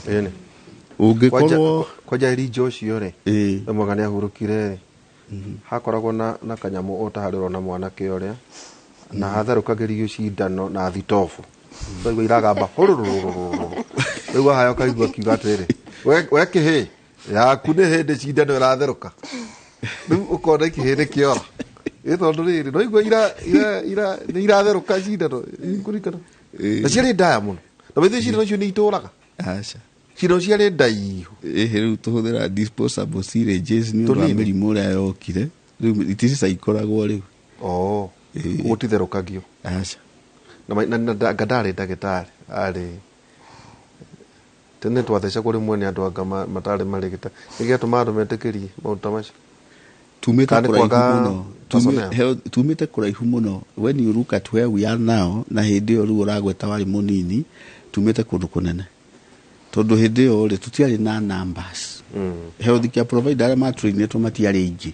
ene ungikorwo kwaja ri Joshua re mwagane ahurukire hakoragwo na kanyamu otahariro na mwanake uria na hatharukagirio cindano na thitofu so iragamba rĩu haya kaigua kiuga atĩrĩ we kĩhĩ yaku nĩ hĩndĩ cindano ĩratheruka rĩu ũkona kĩhĩ kĩora ĩtondũ rĩrĩ no igua nĩ iratheruka cindano kũrikana na ciarĩ ndaya mũno na wĩthĩ cindano icio nĩ itũraga aca cindano ciarĩ ndaihu rĩu tũhũthĩra disposable syringes nĩ ũndũ wa mĩrimũ ũrĩa yokire rĩu iticica ikoragwo rĩu gũtitherũkagio aca na ndarĩ ndagĩtarĩ arĩ tene twatheca kũrĩ mwene andũ anga matarĩ marigita nĩgĩatũma andũ metĩkĩrie maũndũ ta macio tumĩte kũraihu mũno when you look at where we are now na hĩndĩ ĩyo rĩu ũragweta warĩ mũnini tumĩte kũndũ kũnene tondũ hĩndĩ ĩyo rĩ tũtiarĩ na numbers health care provider arĩa matrainĩtwo matiarĩ aingĩ.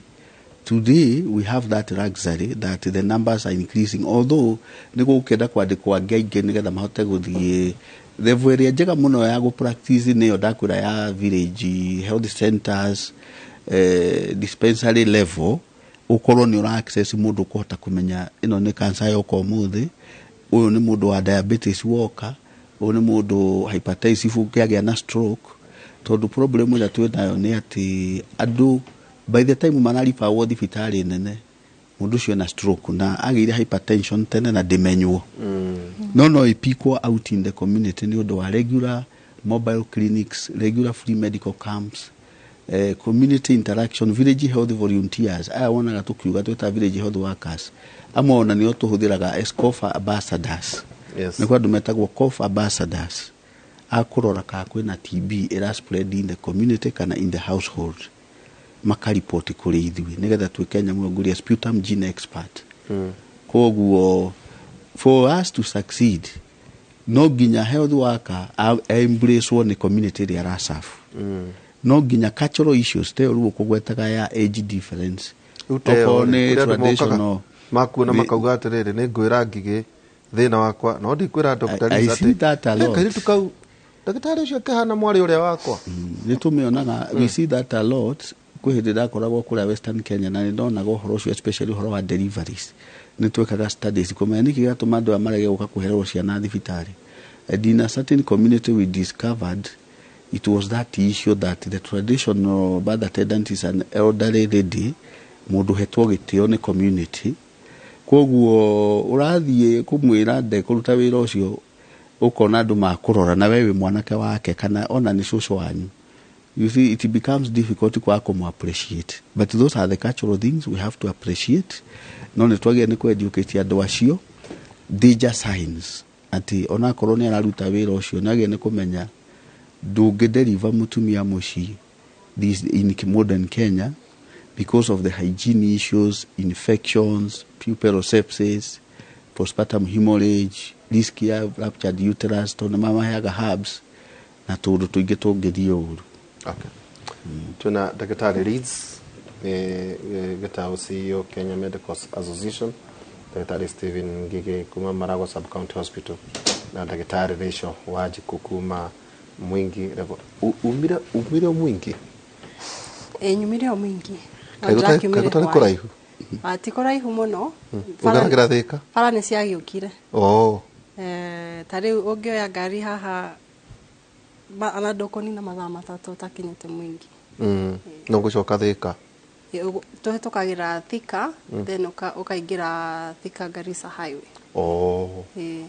Today we have that luxury that the numbers are increasing, although nĩgũkenda kwandĩkwo aingĩ nĩgetha mahote gũthiĩ level ĩrĩa njega mũno ya practice nĩyo ndakwĩra ya village health centers dispensary level ukorwo nĩ ũra access mũndũ kũhota kũmenya ĩno nĩ cancer yoka ũmũthĩ, ũyũ nĩ mũndũ wa diabetes woka, ũyũ nĩ mũndũ hypertensive ũkĩagĩa na stroke. Tondũ problem ĩrĩa twĩnayo nĩ atĩ andũ by the time manarifa wo thibitarĩ nene mũndũ ũcio na stroke na agĩire hypertension tene na dimenywo no ipikwo out in the community nĩ ũndũ wa regular mobile clinics, regular free medical camps, community interaction, village health volunteers. Aya wonaga tukiuga tweta village health workers amona nĩo tũhũthĩraga as cough ambassadors. Nĩ kwa andũ metagwo cough ambassadors akũrora ka kwĩna TB ĩra spread in the community kana in the household makaripoti kũrĩ ithuĩ nĩgetha twĩke nyamũ nguria sputum gene expert. Koguo for us to succeed no nginya health worker embrace one community ĩrĩa araserve. No nginya cultural issues te rũo kũgwetaga ya age difference okone traditional makuona makauga atĩrĩrĩ nĩ ngwĩra ngigĩ thĩna wakwa no ndikwĩra Dr. Lisa kairĩ tukau ndagĩtarĩ ũcio kĩhana mwarĩ ũrĩa wakwa nĩ tũmĩonaga we see that a lot kwĩhĩndĩ ndakoragwo kũrĩa Western Kenya na nĩndonaga ũhoro ũcio especially ũhoro wa deliveries nĩ twekaga studies kũmenya nĩkĩ gĩatũma andũ marege gũka kũhererwo ciana thibitarĩ. And in a certain community we discovered it was that issue that the traditional birth attendant is an elderly lady mũndũ hetwo gĩtĩo nĩ community. Koguo ũrathiĩ kũmwĩra ndekũruta wĩra ũcio ũkona andũ makũrora na wewe mwanake wake kana ona nĩ cũcũ wanyu. You see, it becomes difficult kwa appreciate. But those are the cultural things we have to appreciate. No nĩ twagĩrĩirwo nĩ kũeducate andũ acio danger signs ati ona korwo nĩ araruta wĩra ũcio nĩ agĩrĩirwo nĩ kũmenya ndũngĩderiva mũtumia mũciĩ in modern Kenya because of the hygiene issues, infections, puerperal sepsis, postpartum hemorrhage, risk ya ruptured uterus, tondũ mamaheaga herbs na tũndũ tũingĩ tũngĩthiĩ ũru. Okay. Tuna Dr. Leeds gĩtaũ CEO Kenya Medical Association, Dr. Stephen Ngige kuma Marago Sub County Hospital na Dr. Rachel Wanjiku kuma Mwingi umire Mwingi nyumire Mwingi kagũtarĩ kũraihu ati kũraihu mũno ũgaragĩra thĩka bara nĩ ciagĩũkire tarĩu ũngĩoya ngari haha ana ndokoni na mathaa matatũ utakinyĩte Mwingi no gũcoka thĩka tũhĩtũkagĩra Thika then ũkaingĩra Thika Garissa highway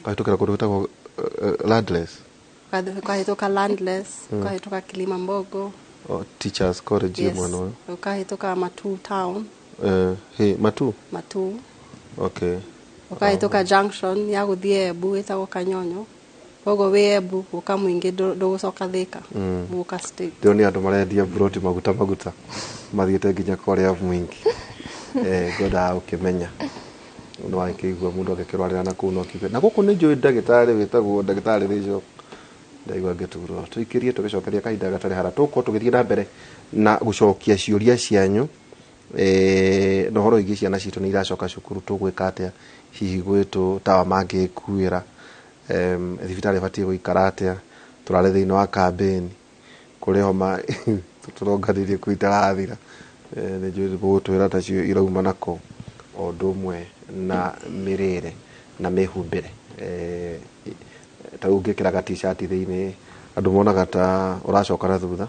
kahĩtũkĩra kũndũ gwĩtagwo Landless ukahĩtũka Landless ukahĩtũka Kilimambogo Teachers College mwana ũyũ ukahĩtũka Matu town Matu okay ukahĩtũka junction ya gũthiĩ Embu ĩtagwo Kanyonyo koguo wĩ Embu ũka Mwingi ndũgũcoka Thika ũka state ndio nĩ andũ marendia broti maguta mathiĩte nginya kũrĩa Mwingi ngoda ũkĩmenya nĩ wakĩigua mũndũ agĩkĩrwarĩra na kũu no kiuge na gũkũ nĩ njũĩ ndagĩtarĩ wĩtagwo ndagĩtarĩ Rachel ndaigua ngĩturwo tũikĩrie tũgĩcokeria kahinda gatarĩ hara tũko tũgĩthiĩ na mbere na gũcokia ciũria cianyu no horo ingĩ ciana citũ nĩ iracoka cukuru tũgwĩka atĩa hihi gwĩtũ tawa mangĩkuĩra thibitarĩ batiĩ gũikara atĩa turare thiini wa campaign kuri homa turonganirie kuitarathira ni njui gutwira tacio irauma nako o ndu umwe na mirire na mihumbire ta ungikiraga t-shirt thiini andu monaga ta uracoka na thutha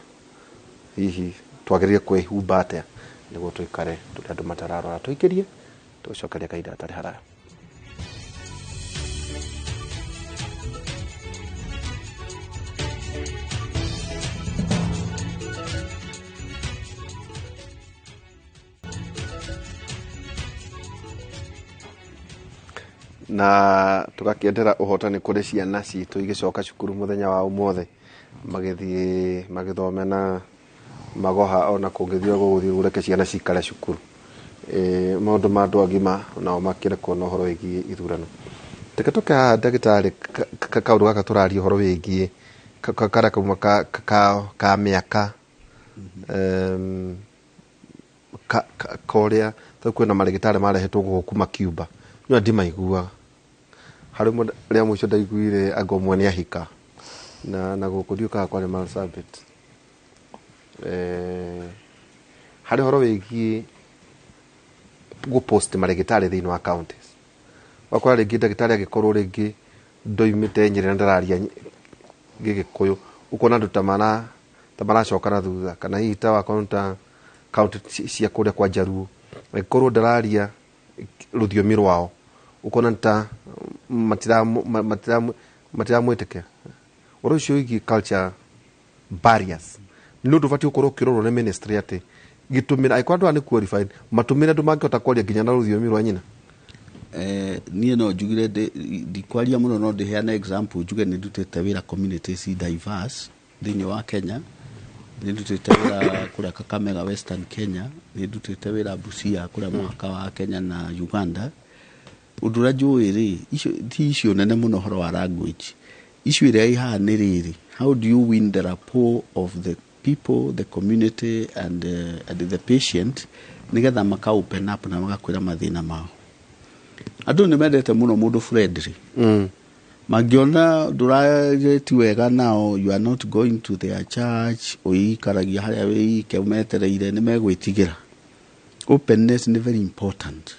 hihi twagiririe kwihumba atia niguo tuikare turi andu matararora tuikirie tucokeria kaida atari haraya. Na tugakiendera uhotani kuri ciana citu igicoka cukuru muthenya wa umothe magithie magithome na magoha ona kungithio guthii ureke ciana cikare cukuru maundu ma andu agima nao makire kuona uhoro wigie ithurano teke tuka ndagitari kaundu gaka turaria uhoro wigie kara kuma ka miaka korea kwina marigitari marehetwo guku makiuba no ndimaigua hari mo ria muico ndaiguire agomwe ni ahika na gukudiuka kwa ni Marsabit hari horo wigie go post marigitari thiini wa counties wakora ringi ndagitari agikorwo ringi ndoimite nyire ndararia gigikuyu ukona andu tamana coka na thutha kana hihi ta wakonta county cia kuria kwa Jaruo agikorwo ndararia ruthiomi rwao ukona ta matira mwitike urucio wigi culture barriers no ndubati ukorwo kiroro ne ministry ati gitumira aikwandwa ni qualified matumira ndu mangihota kwaria nginya na ruthiomi rwa nyina nie no njugire ndikwaria muno no ndiheana example njuge ni ndutete wira communities diverse thiini wa Kenya ni ndutete wira kuria Kakamega Western Kenya ni ndutete wira Busia kuria mwaka wa Kenya na Uganda udura njuiri icio nene muno horo wa language icio iria ihana riri how do you win the rapport of the people the community and the patient nigetha maka open up na magakwira mathina mao andu ni mendete muno mundu friendly magiona ndurageti wega nao you are not going to their church oikaragia haria wi keumetereire ni megwitigira openness is very important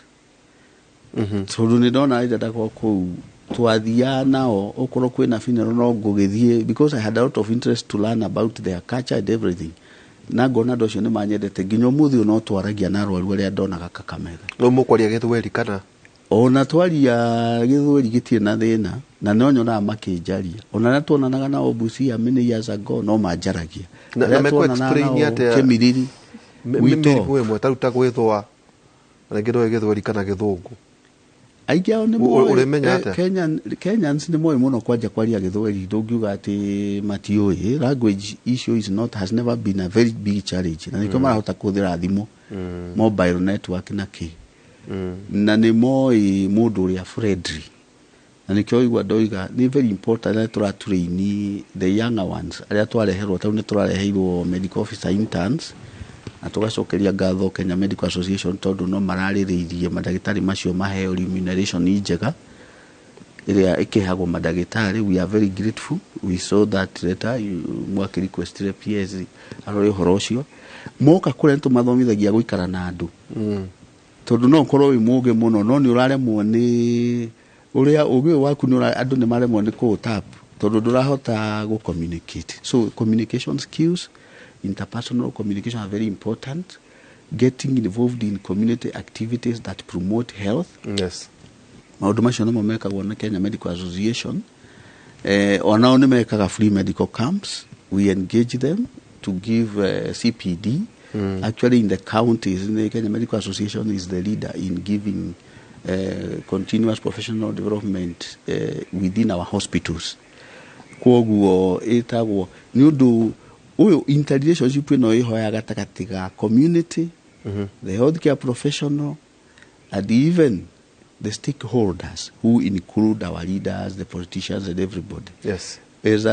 so ni ndona ida kwa ku twathia nao okoro kwina funeral no ngugithie because I had a lot of interest to learn about their culture and everything na ngona ndocio ni manyendete nginyo muthi no twaragia na rwaru aria ndonaga Kakamega no mukwaria githweri kana ona twaria githweri gitie na thina na no nyona makinjaria ona na tuonanaga na Obusia many years ago no manjaragia na meko explain ate kemiriri wito mwe taruta gwithwa na ngindo githweri kana githungu aige one mo Kenyans ni moyo muno kwaja kwaria githweri ndungiuga ati matioi language issue has never been a very big challenge na nikoma hota kuthira thimo mobile network na ki na ni moi mundu ria friendly na nikyo igwa ndoiga ni very important na turatraini the younger ones aria twareherwo tau ni turareheirwo medical officer interns na tugacokeria ngatho Kenya Medical Association tondu no maraririirie madagitari macio maheo remuneration njega iria ikihagwo madagitari we are very grateful we saw that letter mwaki request PS arori horo ucio moka kure ntumathomithagia guikara na andu tondu no korwo wi muge muno no ni uraremwo ni uria ugi waku ni andu ni maremwo ni ku tap tondu ndurahota go communicate so communication skills interpersonal communication are very important getting involved in community activities that promote health yes maundu macio no mekagwo na Kenya Medical Association ona oni mekaga free medical camps we engage them to give CPD actually in the counties the Kenya Medical Association is the leader in giving continuous professional development within our hospitals koguo etagwo ni undu uyo interrelationship no ihoya gatakati ga community the healthcare professional and even the stakeholders who include our leaders the politicians and everybody yes as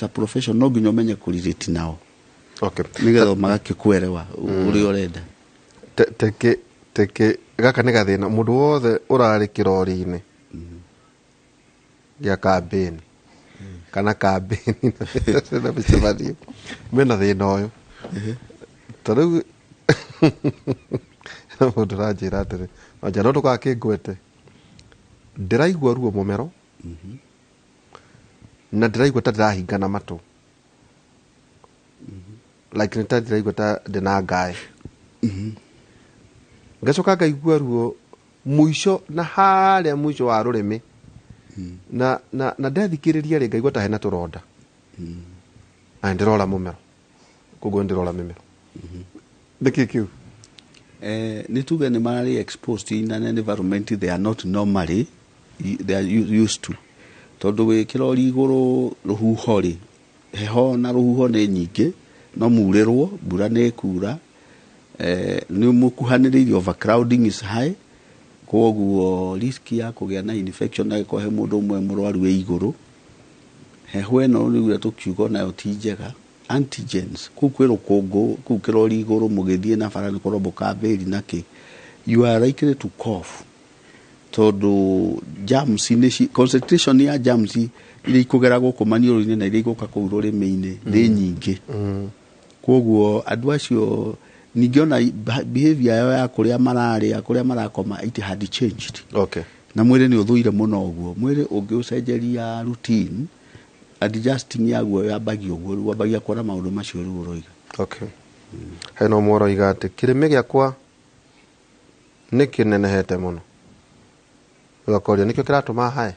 a profession no ginyo menye kulireti nao okay nigetho magakikwerewa uri orenda teke gaka ni gathina mundu wothe urari kirori-ini gia campaign kana kambeni na mĩcemanio mena thĩna ũyũ ta rĩu mũndũ ranjĩra atĩrĩ wanja no ndũgakĩngwete ndĩraigua ruo mũmero na ndĩraigua ta ndĩrahingana matũ like nĩ ta ndĩraigua ta ndĩna ngaĩ ngacoka ngaigua ruo mũico na harĩa mũico wa rũrĩmĩ na ndethikĩrĩria rĩ ngaigua ta hena tũronda na ndĩrora mũmero koguo ndĩrora mĩmero nĩkĩ kĩu nĩ tuge nĩ marĩ exposed in an environment they are not normally they are used to tondũ wĩkĩra igũrũ rũhuho rĩ heho na rũhuho nĩ nyingĩ no murĩrwo mbura nĩ kura nĩ mũkuhanĩrĩirie overcrowding is high koguo risk ya kũgĩa na infection na gĩkohe mũndũ ũmwe mũrwaru wĩ igũrũ heho ĩno rĩu tũkiuga nayo ti njega antigens kũu kwĩ rũkũngũ kũu kĩrori igũrũ mũgĩthiĩ na bara nĩ kũromboka mbĩri nakĩ you are likely to cough tondũ germs concentration ya germs iria ikũgera gũkũ maniũrũ-inĩ na iria igũka kũu rũrĩmĩ-inĩ nĩ nyingĩ koguo andũ acio ningĩ ona behavior yao ya kũrĩa mararĩa kũrĩa marakoma it had changed na mwĩrĩ nĩ ũthũire mũno ũguo mwĩrĩ ũngĩũcenjeria routine adjusting yaguo yambagia ũguo wambagia kuona maũndũ macio rĩu ũroiga hena ũmwe ũroiga atĩ kĩrĩmĩ gĩakwa nĩ kĩnenehete mũno ũgakoria nĩkĩo kĩratũma hae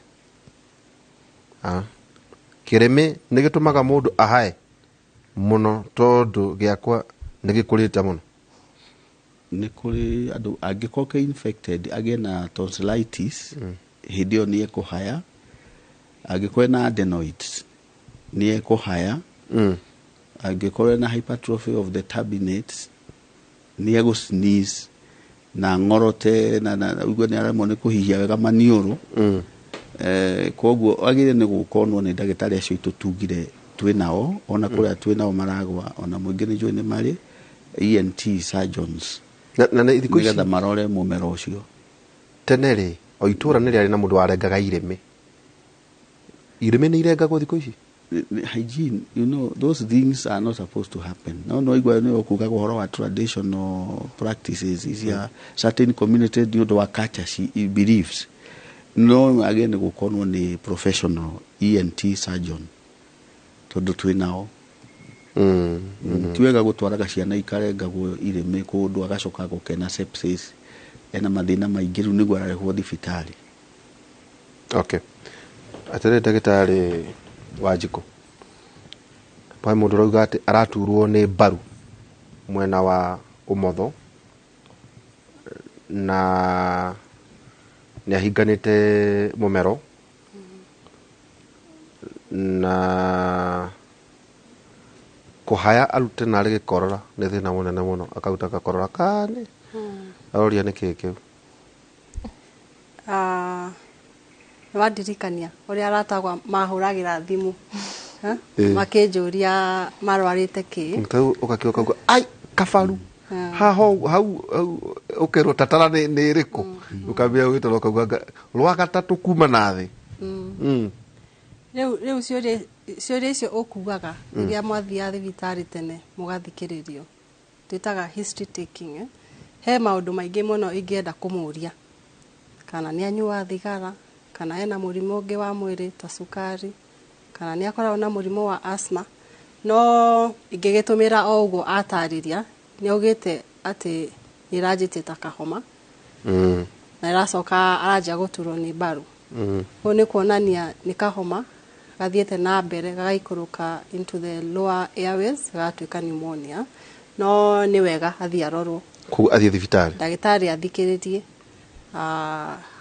kĩrĩmĩ nĩ gĩtũmaga mũndũ ahae mũno tondũ gĩakwa nĩ gĩkũrĩte mũno nĩ kũrĩ andũ angĩkorwo ke infected agĩe na tonsillitis hĩndĩ ĩyo nĩ ekũhaya angĩkorwo na adenoids nĩ ekũhaya angĩkorwo na hypertrophy of the turbinates nĩ egũsneeze na ng'orote na uguo nĩ aremwo nĩ kũhihia wega maniũrũ koguo agĩrĩire nĩ gũkonwo nĩ ndagĩtarĩ acio itũtungire twĩ nao ona kũrĩa twĩ nao maragwa ona mũingĩ nĩ njũĩ nĩ marĩ ENT surgeons na nĩgetha marore mũmero ũcio tene rĩ o itũra nĩ rĩarĩ na mũndũ warengaga irĩmĩ nĩ irengagwo thikũ ici hygiene you know those things are not supposed to happen no igwa nĩ okugaga ũhoro wa traditional practices cia certain communities nĩ ũndũ wa culture beliefs no again gũkonwo nĩ professional ENT surgeon tondũ twĩ nao tiwega gũtwaraga ciana ikarengagwo irĩmĩ kũndũ agacoka gũkena sepsis ena mathĩna maingĩ rĩu nĩguo ararehwo thibitarĩ atĩrĩ ndagĩtarĩ Wanjikũ pa mũndũ rauga atĩ araturwo nĩ mbaru mwena wa ũmotho na nĩ ahinganĩte mũmero na kũhaya arute narĩ gĩkorora nĩ thĩna mũnene mũno akaruta gakorora kane aroria nĩ kĩĩ kĩu nĩwandirikania ũrĩa aratagwa mahũragĩra thimũ makĩnjũria marwarĩte kĩ ũgakĩoka uga ai kabaru hau ũkerwo tatara nĩ ĩrĩkũ ũkambia gwĩtara ũkauga rwa gatatũ kuma na thĩ rĩu ciũria icio ũkugaga rĩrĩa mwathiaga thibitarĩ tene mũgathikĩrĩrio twĩtaga history taking he maũndũ maingĩ mũno ingĩenda kũmũria kana nĩ anyua thigara kana ena mũrimũ ũngĩ wa mwĩrĩ ta cukari kana nĩ akoragwo na mũrimũ wa asthma no ingĩgĩtũmĩra o ũguo atarĩria nĩ augĩte atĩ nĩ iranjĩte ta kahoma na ĩracoka aranjia gũturwo nĩ mbaru ũguo nĩ kuonania nĩ kahoma gathiĩte na mbere gagaikũrũka into the lower airways gagatuĩka pneumonia no nĩ wega athiĩ arorwo athiĩ thibitarĩ ndagĩtarĩ athikĩrĩrie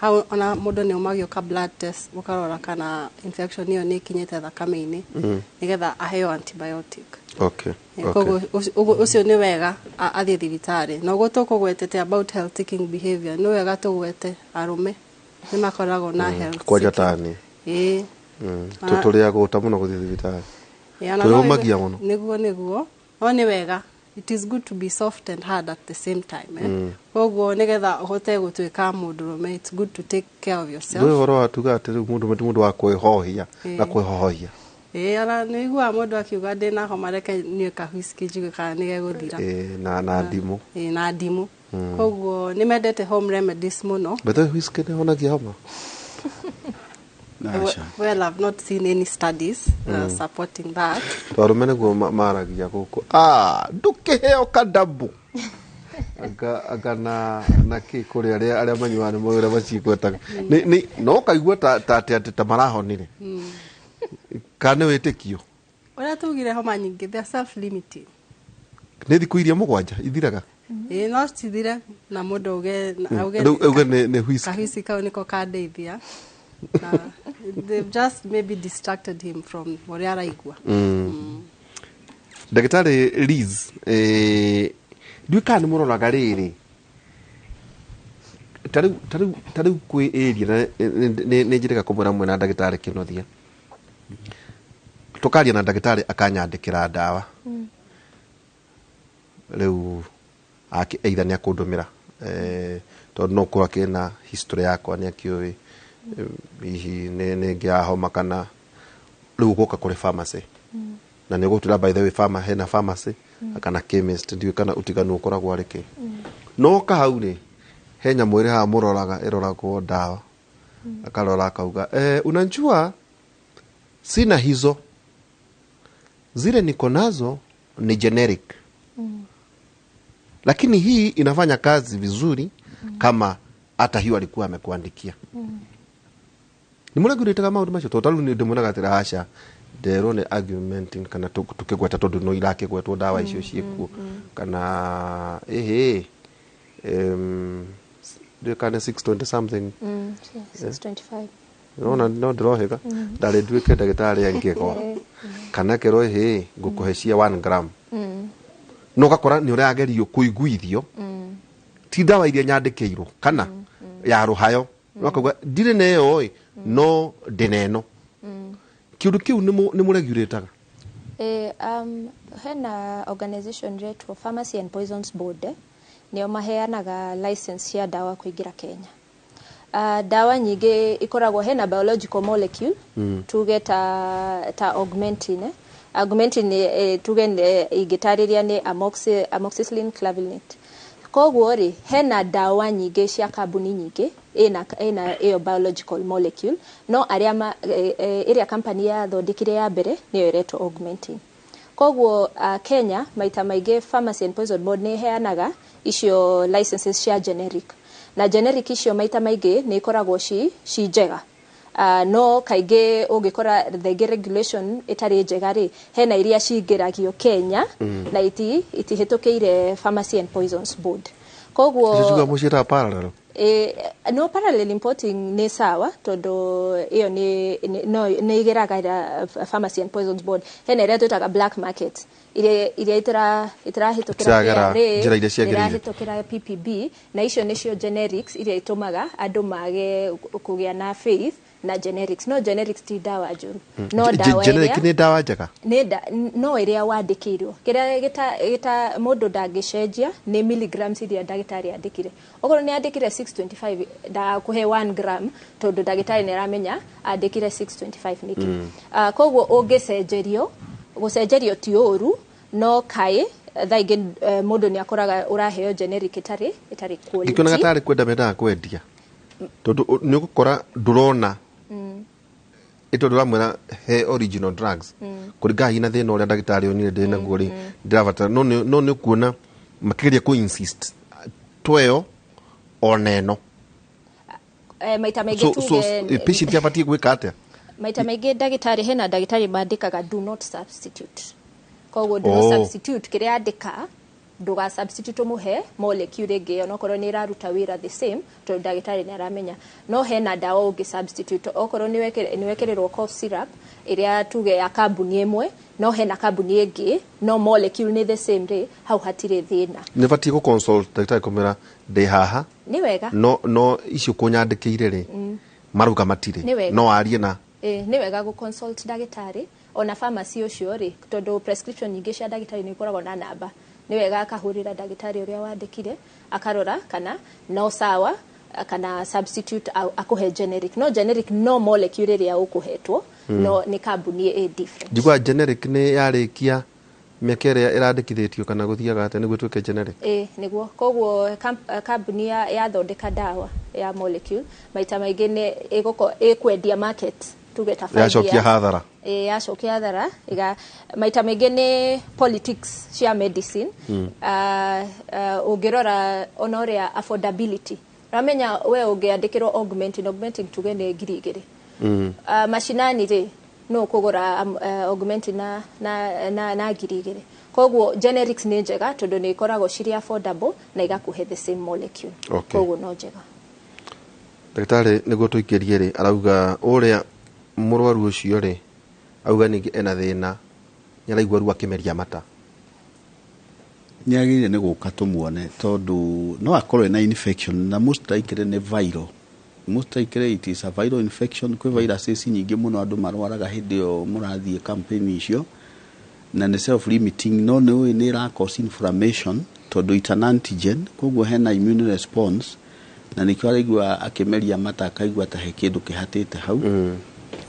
hau ona mũndũ nĩ umagio ka blood test mũkarora kana infection ĩyo nĩ ikinyĩte thakame-inĩ nĩgetha aheo antibiotic ũcio nĩ wega athiĩ thibitarĩ na ũguo tũkũgwetete about health taking behavior nĩ wega tũgwete arũme nĩ makoragwo na health kwanja tani tũtũrĩagwo ta mũno gũthiĩ thibitarĩ twĩũmagia mũno nĩguo no nĩ wega it is good to be soft and hard at the same time koguo nĩgetha ũhote gũtuĩka mũndũrũme it's good to take care of yourself ndũĩ ũhoro wa tuga atĩ rĩu mũndũ wa kwĩhohia na kwĩhohia Ana nĩiguaga mũndũ akiuga ndĩna homa reke nyue kahuiski njigue kana nĩ gegũthira. Na ndimũ. Na ndimũ. Koguo nĩ mendete home remedies mũno. Beto whisky nĩ honagia homa? Well, I've not seen any studies supporting that. Twarume nĩguo maragia gũkũ. Ndũkĩheo kadambu. Aga na kĩ kũrĩa arĩa manyuaga nĩ mũgĩra macigwetaga. No kaigua ta marahonire. Kana wĩtĩkio. Ũrĩa tugire homa nyingĩ they are self limiting. Nĩ thikũ iria mũgwanja ithiraga? No cithire na mũndũ auge nĩ whisky. Kahuiski kau nĩko kandeithia. They've just maybe distracted him from ũrĩa araigua. Ndagĩtarĩ Liz, ndiũĩ kana nĩ mũroraga rĩrĩ. Tarĩu kwĩ area nĩ njĩrĩga kũmwĩra mwena ndagĩtarĩ Kĩnothia. Tukaria na ndagĩtarĩ akanyandĩkĩra ndawa. Rĩu either nĩ akũndũmĩra. Tondũ no kũra kĩna history yakwa nĩ akĩũĩ. Hihi nĩ ngĩa homa kana rĩu gũka kũrĩ pharmacy. Na nĩ gũtũra by the way hena pharmacy kana chemist ndiũĩ kana ũtiganu ũkoragwo arĩ kĩ. No kahau rĩ he nyamũ ĩrĩ haha mũroraga ĩroragwo ndawa. Akarora akauga unajua sina hizo. Zile niko nazo ni generic. Lakini hii inafanya kazi vizuri kama hata hiyo alikuwa amekuandikia. Ni mwana guritaga maundu macio totalu ni ndimuna gatira hasha ndero ne argumenting kana tukigweta tondu no irake gwetwo ndawa icio ciekuo kana they kind of 620 something 625 no ndirohega ndari nduike ndagitari angiko kana kero ngukuheshia 1 gram no gakora ni uragerio kuiguithio ti ndawa iria nyandikirwo kana ya ruhayo no kauga ndire neyo no dineno kiundu kiu ni muregulataga hena organization retwo Pharmacy and Poisons Board nio maheanaga license ya dawa kuingira Kenya. Dawa nyingi ikoragwo hena biological molecule tuge ta augmentin tuge igitariria ni amoxicillin clavulinate. Koguo ri hena dawa nyingi cia kambuni nyingi ina iyo biological molecule no aria area company ya thondekire ya mbere niyo iretwo augmentin. Koguo Kenya maita maingĩ Pharmacy and Poison Board nĩ heanaga icio licenses cia generic na generic icio maita maingĩ nĩ ikoragwo ci njega. No kaingĩ ũngĩkora the regulation itarĩ njega rĩ hena iria cingĩragio Kenya na itihĩtũkĩire Pharmacy and Poisons Board. Koguo icio mũciĩta parallel no parallel importing ni sawa todo iyo ni igeraga Pharmacy and Poisons Board hena iria twitaga black market iria itarahitũkĩra irahitũkĩra PPB na icio nicio generics iria itumaga andu mage kugĩa na faith na generics no generics ti dawa njuru no dawa generic ni dawa njega no iria wandikirwo kiria gita mundu ndangĩcenjia ni milligrams iria ndagĩtarĩ andikire okorwo ni andikire 625 da kuhe 1 gram tondu ndagĩtarĩ nĩ aramenya andikire 625 niki koguo gũcenjerio ti ũru no kai thaingĩ mundu nĩ akoraga uraheo generic itari quality gikona gatari kwenda mendaga kwendia tondu nĩ gũkora ndurona ito ndiramwira he original drugs kuringa hina thina uria ndagitari onire ndina guo ri ndiravata no nĩ kuona makigeria ku insist tweo oneno maita maingĩ tuge patient yabatie gwika atia maita maingĩ ndagitari hena ndagitari mandikaga do not substitute koguo do not substitute kiria andika nduga substitute muhe molecule ĩngĩ onokorwo nĩ iraruta wĩra the same to ndagĩtarĩ nĩ aramenya no hena dawa ũngĩ substitute okorwo nĩ wekererwo cough syrup iria tuge ya kambuni ĩmwe no hena kambuni ĩngĩ no molecule nĩ the same ri hau hatirĩ thĩna nĩ batie ku consult ndagĩtarĩ kumera ndĩ haha nĩ wega no icio kunyandĩkĩire ri maruga matirĩ no arie na nĩ wega gu consult ndagĩtarĩ ona pharmacy ucio ri tondu prescription nyingĩ cia ndagĩtarĩ nĩ ikoragwo na namba ni wega akahurira ndagitari uria wandikire akarora kana no sawa kana substitute akuhe generic. No generic no molecule ria ukuhetwo, no ni kambuni different. Jigwa generic ni yarikia miaka ĩrĩa ĩrandĩkithĩtio kana gũthiaga atĩ nĩguo tuĩke generic? Nĩguo. Koguo kambuni yathondeka dawa ya molecule maita maingĩ nĩ ĩkwendia market tuge ta 5 years. Yacokia hathara. Yacokia hathara. Maita maingĩ nĩ politics cia medicine. Ũngĩrora ona ũrĩa affordability. Ramenya we ũngĩandĩkĩrwo augmenting tuge nĩ 2,000. Mashinani rĩ no kugura augmenting na 2,000. Koguo generics ni njega tondu ni ikoragwo ciri affordable na igakuhe the same molecule. Koguo no njega. Daktari niguo tuikirie ri arauga uria murwaru ucio ri auga ningi ena thina nyaraigua ru akimeria mata. Nyagire ni guka tumuone tondu no akorwe na infection na most likely ni viral. Most likely it is a viral infection. Kwe viruses nyingi muno andu marwaraga hindi yo murathie campaign icio na ni self limiting no ni ra cause inflammation tondu it's an antigen koguo hena immune response na nikio araigua akimeria mata akaigua ta he kindu kihatite hau.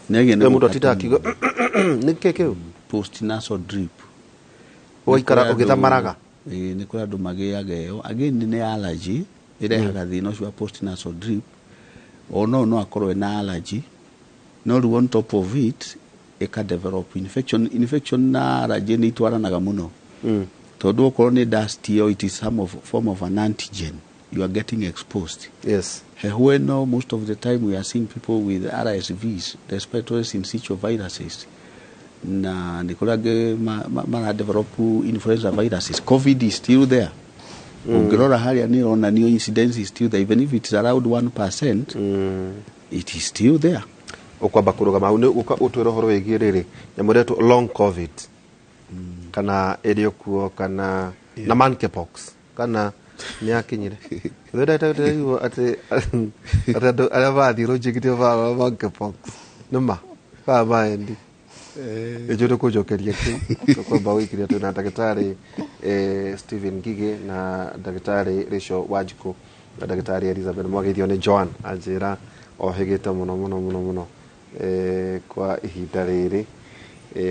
Nege ni mundu atita akigo nikeke post nasal drip oikara ogithamaraga ni kura andu magiaga yo again ni allergy irehaga thina ucio post nasal drip. No akorwe na allergy no ru on top of it eka develop infection na allergy ni twaranaga muno tondu okorwo ni dust yo it is some form of an antigen you are getting exposed. Yes. When most of the time we are seeing people with RSVs, respiratory syncytial viruses, na nikolage ma develop influenza viruses. COVID is still there. Ungirora haria ni ona new incidence is still there, even if it's around 1%. It is still there. Okwamba kurugama au ni utwero horo wegi riri nyamuretu long covid kana eriokuo kana na monkeypox kana nyakinyire weda tataiwo ate arabathi rojigitio va monkeypox numa fa maendi ejodo kujokeria tu kwamba wikiri tu na daktari Steven Gige na daktari Rachel Wajiko na daktari Elizabeth Mwagithio ni Joan ajira ohegeta muno kwa ihinda riri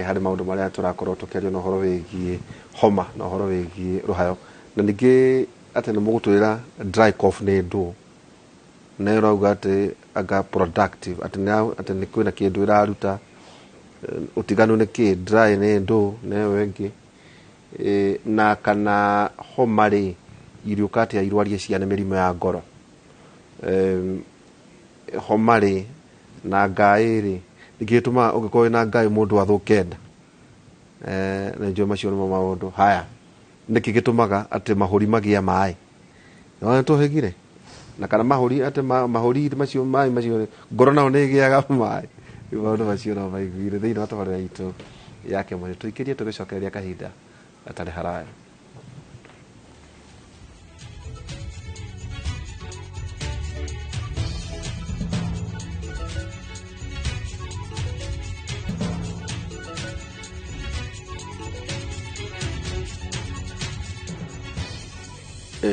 hari maundu maria turakorwo tukerio no horo wigie homa no horo wigie ruhayo na ningi ate ni mugutwira dry cough ni ndu na irauga ate aga productive ate ni kwina kindu iraruta utiganu ni ki dry ni ndu na wengi na kana homa ri iriukati ya irwarie ciana mirimo ya ngoro homa ri na ngai ri ngituma ungikoo na ngai mundu athukenda na njo macio no maundu haya niki gitumaga ati mahuri magia mai no tuhegire na kana mahuri ati mahuri macio mai macio ngoro nao ni giaga mai maundu macio no maiguire thiini wa tabara itu yake mwe tuikirie tugicokereria kahinda atari haraya.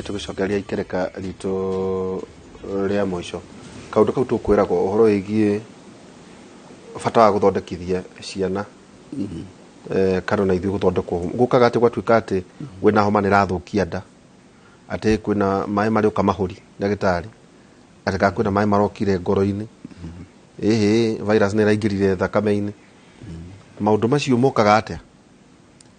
Tugicokereria ikereka rito ria mwisho kaundu kau tukwiragwo uhoro wigie bata wa guthondekithia ciana karo na ithu guthondekwo gukaga ati gwatuika ati wina homa ni rathukia nda ati kwina mai mari ukamahuri ndagitari ati ka kwina mai marokire ngoro-ini virus ni raingirire thakame-ini maundu macio mokaga atia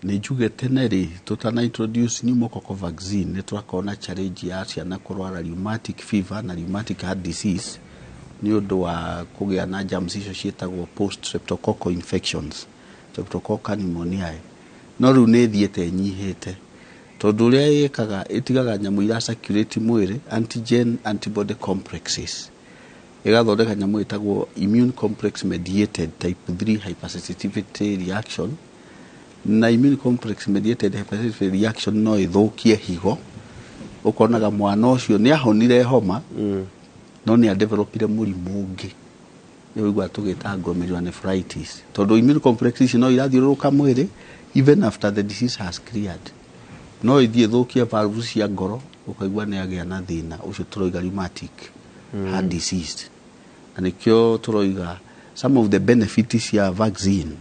ni njuge tene ri tutana introduce pneumococcal vaccine ni twakona challenge ya ciana kurwara rheumatic fever na rheumatic heart disease ni undu wa kugia na germs icio cietagwo post streptococcal infections streptococcal pneumonia no riu ni thiete nyihite tondu ria yekaga itigaga nyamu ira circulate mwiri antigen antibody complexes igathondeka nyamu itagwo immune complex mediated type 3 hypersensitivity reaction na immune complex mediated hypersensitivity reaction no ithukie higo ukonaga mwana ucio ni ahonire homa no ni developire murimu ungi ni igwa tugita glomerulonephritis tondu immune complex no irathiuruka mwiri even after the disease has cleared no ithie thukie valves cia ngoro ukaigwa ni agia na thina ucio turoiga rheumatic heart disease. Na nikio turoiga some of the benefits ya vaccine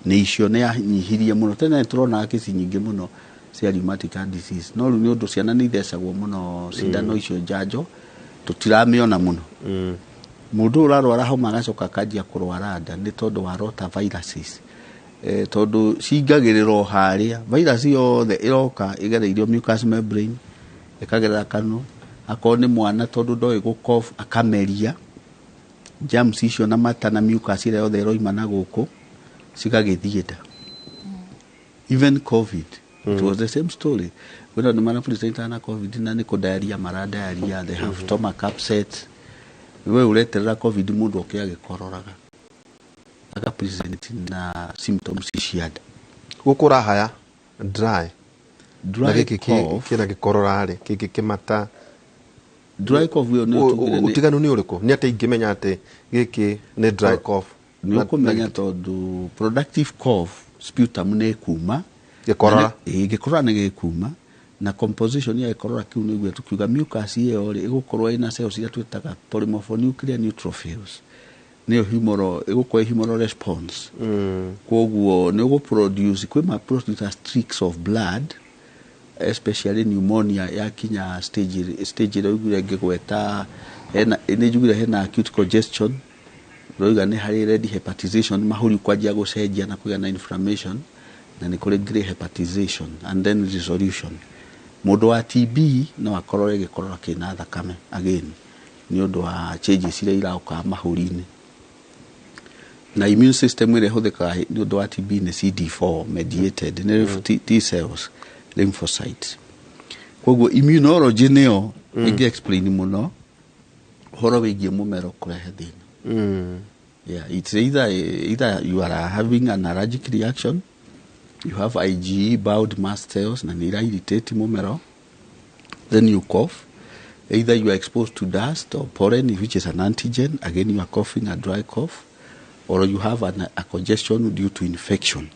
ni icio ne anyihirie muno tena turona kesi nyingi muno cia rheumatic heart disease no ni undu ciana ni thecagwo muno cindano icio njanjo tutiramiona muno mundu urarwara homa agacoka kanjia kurwara nda ni tondu wa rota viruses tondu cingagiriro haria virus yothe iroka igereirio mucous membrane ikagerera kanu akoni mwana tondu ndoi gu cough akameria germs icio na mata na mucus ile yothe iroima na guku sigagithieta even covid it was the same story when the man present na covid na ni ko diarrhea diarrhea they have stomach upset we uletera covid mundu okiagikororaga aga present na symptoms ciada gukura haya dry na kina gikorora ri kimata dry cough yo no utiganu ni uriko ni ate ingimenya ate giki ni dry cough ni ukumenya tondu productive cough sputum ne kuma gikorora ne gikuma na composition ya gikorora kiu ni gwe tukiuga mucus iyo ri igukorwa ina cells cia twitaga polymorphonuclear neutrophils ni humoral igukwa humoral response koguo ni produce kwema produce streaks of blood especially pneumonia ya kinya stage ile ugire ngigweta ene jugire hena acute congestion roiga ni hari red hepatization mahuri kwajia gucenjia na kuga na inflammation na ni kuri grey hepatization and then resolution mundu wa TB no akorore gikorora kina thakame again ni undu wa changes ile irauka mahuri-ini na immune system ile huthika ni undu wa TB ni CD4 mediated ni T cells lymphocytes koguo immunology neo ingi explain muno horo wigie mumero kurehe thina yeah it's either you are having an allergic reaction you have IgE bound mast cells na nira irritate mumero then you cough either you are exposed to dust or pollen which is an antigen again you are coughing a dry cough or you have a congestion due to infection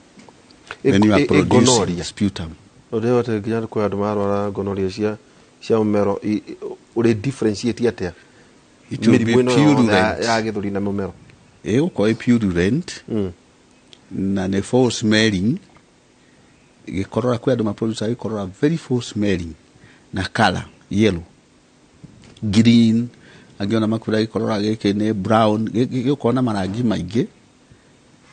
when you are producing sputum Odeo te ginya ko andu marwara gonorrhea cia mumero uri differentiate atia it will be purulent ya githuri na mumero uko purulent na ne foul smelling gikorora kwa andu maproduce gikorora very foul smelling na color yellow green agiona makura gikorora gike ne brown gikona marangi maingi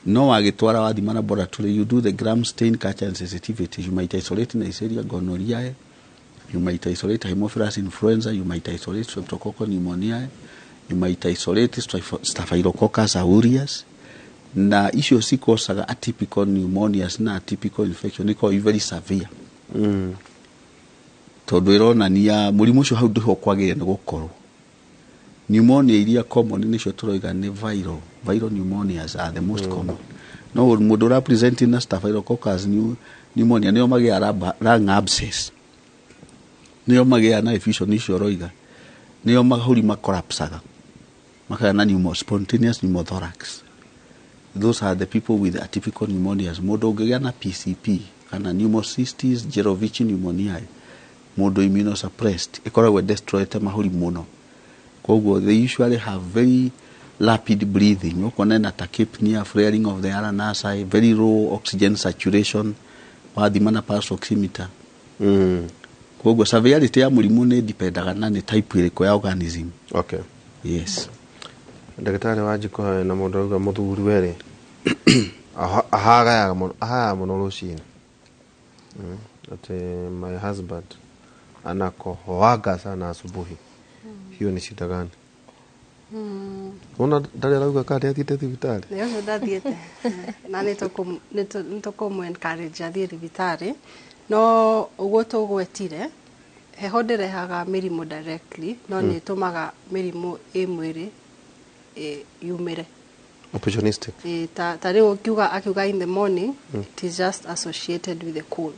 no wagitwara wathima laboratory you do the gram stain culture and sensitivity you might isolate Neisseria gonorrhoeae you might isolate Haemophilus influenza you might isolate Streptococcus pneumoniae you might isolate Staphylococcus aureus na icio cikosaga atypical pneumonias na atypical infection iko very severe tondu ironania murimu ucio hau ndiho kwagire ni gukorwo pneumonia iria common ni cio turoiga ni viral pneumonias are the most common no mundu ra presenting na Staphylococcus pneumonia nio magia lung abscess nio magia na effusion icio roiga nio mahuri makorapsaga makana spontaneous pneumothorax those are the people with atypical pneumonias mundu ungigia na PCP kana pneumocystis jirovecii pneumoniae mundu immunosuppressed ikoragwo destroyed mahuri muno koguo they usually have very rapid breathing ukona na tachypnea flaring of the RNAs very low oxygen saturation wathima na pulse oximeter koguo severity ya murimu ni dependaga na ni type iriko ya organism okay yes ndagitari wajiko na mundu auga muthuri were aha muno rucini ate my husband anako hoaga sana asubuhi hiyo ni shida gani ona ndari arauga kati athiete thibitari leo ndathiete na nitoko encourage athie thibitari no uguo tugwetire heho ndirehaga mirimu directly no ni tumaga mirimu mwĩrĩ yumire opportunistic ta rĩu akiuga in the morning it is just associated with the cold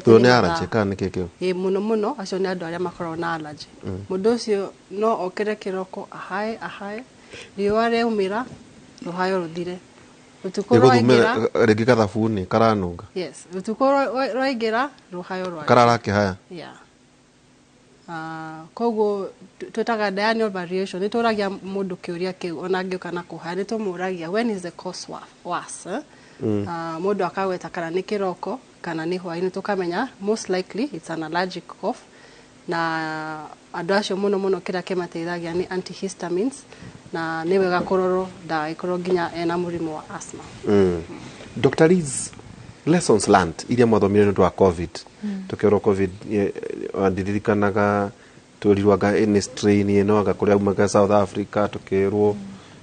Tuone allergy kana kekeo muno acio ni andu aria makorwo na allergy mundu ucio no okere kiroko ahae riwa reumira ruhayo ruthire utuko roingira rigi kathabuni karanunga yes utuko roingira ruhayo rwa karara kihaya yeah Koguo twitaga diurnal variation nĩ tũragia mũndũ kĩũria kĩu ona angĩũka na kũhaya nĩ tũmũragia when is the cause worse mũndũ akagweta kana nĩ kĩroko kana nĩ hwaĩ-inĩ tũkamenya most likely it's an allergic cough na andũ acio mũno kĩrĩa kĩmateithagia nĩ antihistamines na nĩ wega kũrorwo ndawa ikorwo nginya ena mũrimũ wa asthma. Dr. Liz, lessons learned iria mwathomire nĩ wa COVID tukĩrwo COVID ndirikanaga tũrirwaga in strain ĩno agakũrĩa umaga South Africa tukĩrwo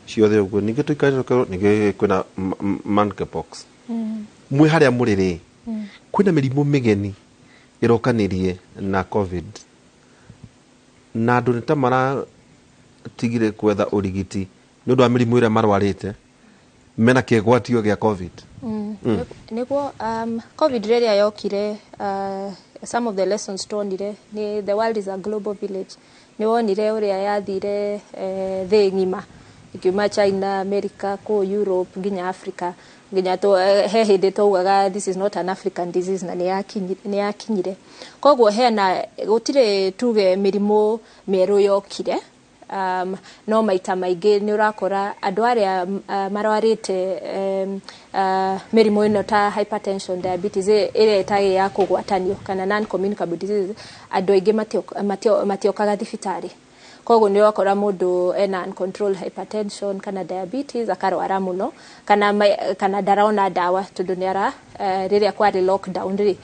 ciothe ũguo ningĩ tũikarĩte ningĩ kwĩna monkeypox mwĩ harĩa mũrĩ rĩ kwĩna mĩrimũ mĩgeni ĩrokanĩrie na COVID na andũ nĩ ta maratigire kwetha ũrigiti nĩ ũndũ wa mĩrimũ ĩrĩa marwarĩte mena kĩgwatio gĩa COVID. Niguo COVID rĩrĩa yokire some of the lessons tuonire ni the world is a global village ni wonire ũrĩa yathire thĩ ng'ima ikiuma China, America, kũ Europe nginya Africa nginya he hĩndĩ twaugaga this is not an African disease na nĩ yakinyire koguo hena gũtirĩ tuge mĩrimũ mĩerũ yokire no maita maingĩ nĩ ũrakora andũ arĩa marwarĩte mĩrimũ ĩno ta hypertension, diabetes ĩrĩa ĩtarĩ ya kũgwatanio kana non communicable disease andũ aingĩ matiokaga thibitarĩ koguo nĩ ũrakora mũndũ ena uncontrolled hypertension kana diabetes akarwara mũno kana ndarona ndawa tondũ nĩ rĩrĩa kwarĩ lockdown rĩ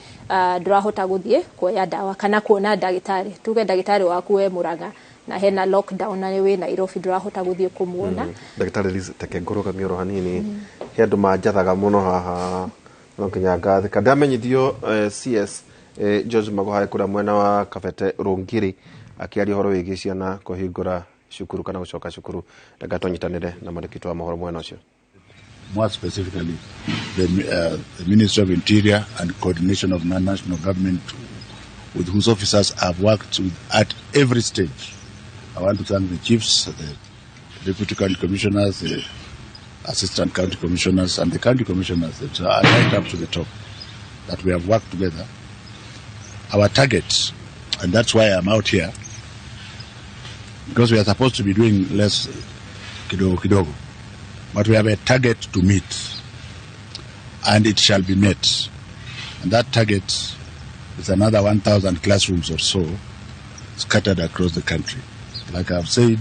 ndũrahota gũthiĩ kuoya ndawa kana kuona ndagĩtarĩ tuge ndagĩtarĩ waku we Mũrang'a na hena lockdown na wĩ Nairobi ndũrahota gũthiĩ kumuona ndagĩtarĩ Liz teke ngũrũgamia oro hanini he andũ manjathaga mũno haha no nginya ngathĩka ndamenyithio CS George Magoha kũrĩa mwena wa Kabete Rũngiri akiaria horo wĩgiĩ ciana kũhingũra cukuru kana gũcoka cukuru ndagatũnyitanĩre na mwandĩki wa mohoro mwena ũcio. More specifically, the Ministry of Interior and Coordination of Non-National Government with whose officers I've worked with at every stage. I want to thank the chiefs, the deputy county commissioners, the assistant county commissioners, and the county commissioners that are right up to the top, that we have worked together. Our target, and that's why I'm out here, because we are supposed to be doing less kidogo, but we have a target to meet, and it shall be met. And that target is another 1,000 classrooms or so scattered across the country. Like I've said,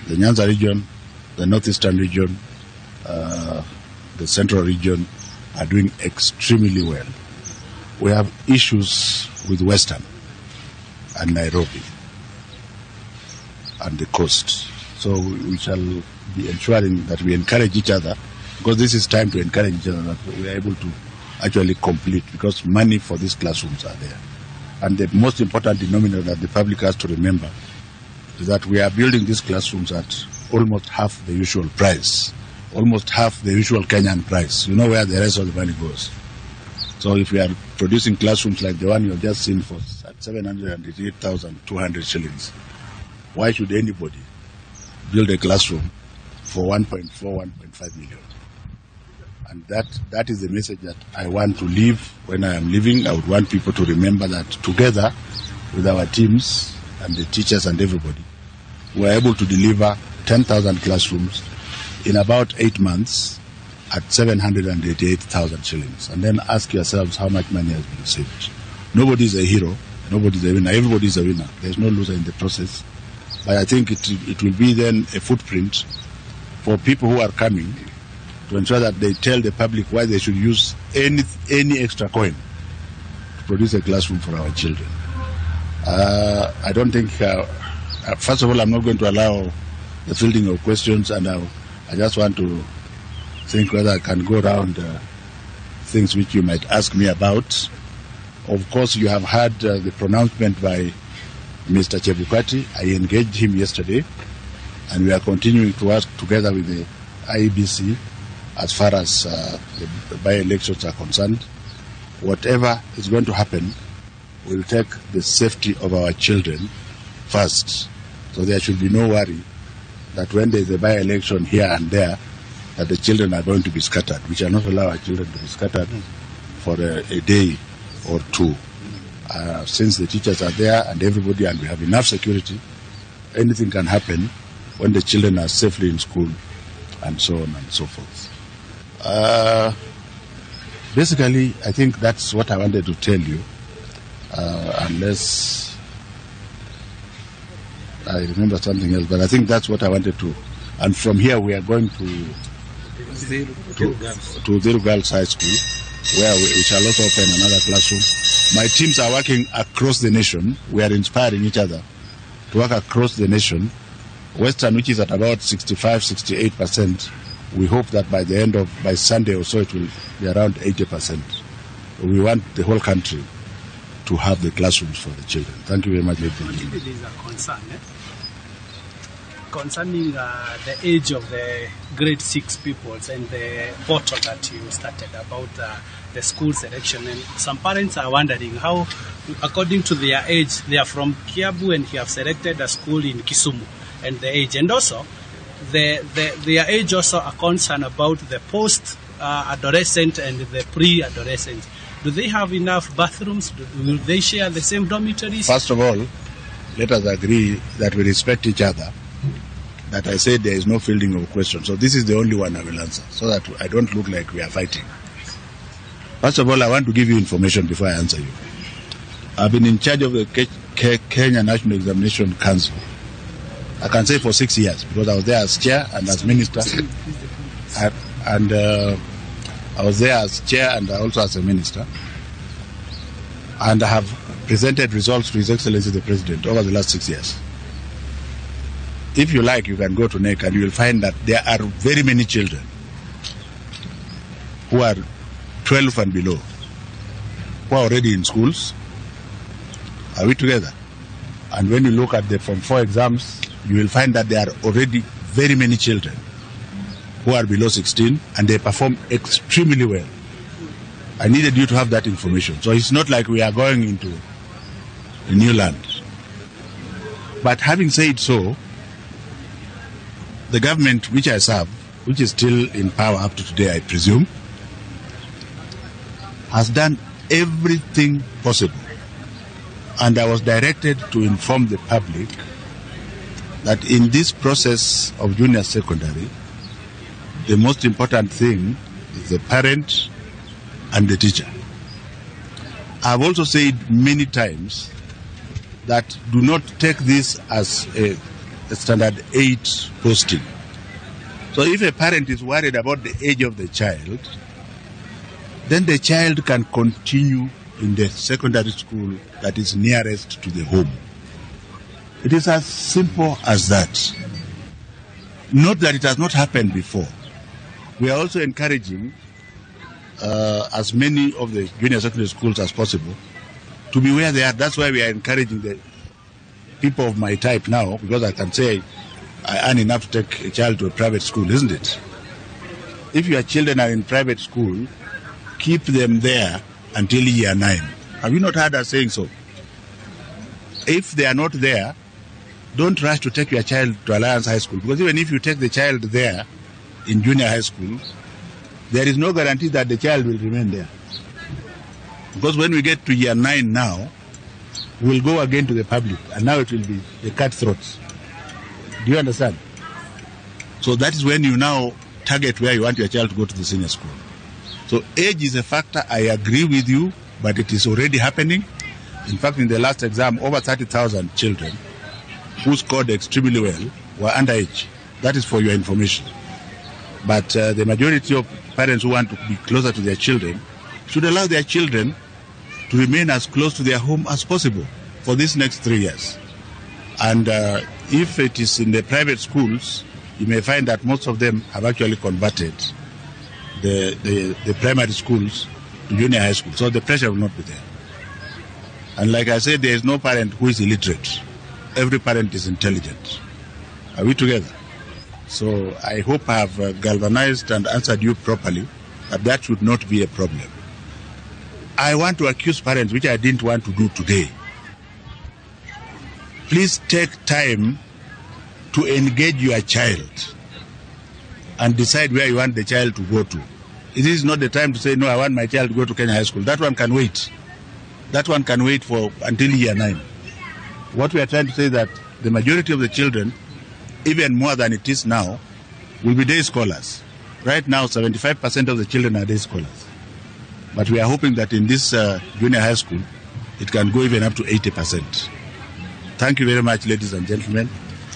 the Nyanza region, the northeastern region, the central region are doing extremely well. We have issues with Western and Nairobi and the coast. So we shall be ensuring that we encourage each other, because this is time to encourage each other, that we are able to actually complete, because money for these classrooms are there. And the most important denominator that the public has to remember is that we are building these classrooms at almost half the usual price, almost half the usual Kenyan price. You know where the rest of the money goes. So if we are producing classrooms like the one you have just seen for 788,200 shillings, why should anybody build a classroom for 1.4, 1.5 million? And that is the message that I want to leave when I am leaving. I would want people to remember that together with our teams and the teachers and everybody, we are able to deliver 10,000 classrooms in about 8 months at 788,000 shillings. And then ask yourselves how much money has been saved. Nobody is a hero. Nobody is a winner. Everybody is a winner. There is no loser in the process. But I think it will be then a footprint for people who are coming to ensure that they tell the public why they should use any extra coin to produce a classroom for our children. I don't think, first of all, I'm not going to allow the fielding of questions, and I just want to think whether I can go around things which you might ask me about. Of course, you have heard the pronouncement by Mr. Chebukati. I engaged him yesterday, and we are continuing to work together with the IEBC as far as the by-elections are concerned. Whatever is going to happen, we'll take the safety of our children first. So there should be no worry that when there is a by-election here and there, that the children are going to be scattered. We shall not allow our children to be scattered for a day or two. since the teachers are there and everybody, and we have enough security, anything can happen when the children are safely in school, and so on and so forth. Basically, I think that's what I wanted to tell you, unless I remember something else, but I think that's what I wanted to. And from here, we are going to Ziru Girls High School, where we shall also open another classroom. My teams are working across the nation. We are inspiring each other to work across the nation. Western, which is at about 65-68%, we hope that by Sunday or so, it will be around 80%. We want the whole country to have the classrooms for the children. Thank you very much. There is a concern concerning the age of the grade 6 pupils and the portal that you started about the school selection. And some parents are wondering how, according to their age, they are from Kiabu and he have selected a school in Kisumu, and the age. And also, their age also a concern about the post-adolescent and the pre-adolescent. Do they have enough bathrooms? Will they share the same dormitories? First of all, let us agree that we respect each other. That I said there is no fielding of questions. So this is the only one I will answer, so that I don't look like we are fighting. First of all, I want to give you information before I answer you. I've been in charge of the Kenya National Examination Council. I can say for 6 years, because I was there as chair and as minister. I was there as chair and also as a minister. And I have presented results to His Excellency the President over the last 6 years. If you like, you can go to NEC and you will find that there are very many children who are 12 and below, who are already in schools. Are we together? And when you look at the Form 4 exams, you will find that there are already very many children who are below 16 and they perform extremely well. I needed you to have that information. So it's not like we are going into a new land. But having said so, the government which I serve, which is still in power up to today, I presume, has done everything possible. And I was directed to inform the public that in this process of junior secondary, the most important thing is the parent and the teacher. I've also said many times that do not take this as a standard 8 posting. So if a parent is worried about the age of the child, then the child can continue in the secondary school that is nearest to the home. It is as simple as that. Note that it has not happened before. We are also encouraging as many of the junior secondary schools as possible to be where they are. That's why we are encouraging the people of my type now, because I can say I earn enough to take a child to a private school, isn't it? If your children are in private school, keep them there until year 9. Have you not heard us saying so? If they are not there, don't rush to take your child to Alliance High School, because even if you take the child there in junior high school, there is no guarantee that the child will remain there. Because when we get to year 9 now, we'll go again to the public, and now it will be the cutthroats. Do you understand? So that is when you now target where you want your child to go to the senior school. So age is a factor, I agree with you, but it is already happening. In fact, in the last exam, over 30,000 children who scored extremely well were underage. That is for your information. But the majority of parents who want to be closer to their children should allow their children to remain as close to their home as possible for these next 3 years. And if it is in the private schools, you may find that most of them have actually converted the primary schools to junior high school. So the pressure will not be there. And like I said, there is no parent who is illiterate. Every parent is intelligent. Are we together? So I hope I have galvanized and answered you properly, that should not be a problem. I want to accuse parents, which I didn't want to do today. Please take time to engage your child and decide where you want the child to go to. It is not the time to say, no, I want my child to go to Kenya High School. That one can wait. that one can wait for until year 9. What we are trying to say is that the majority of the children, even more than it is now, will be day scholars. Right now, 75% of the children are day scholars. But we are hoping that in this junior high school, it can go even up to 80%. Thank you very much, ladies and gentlemen.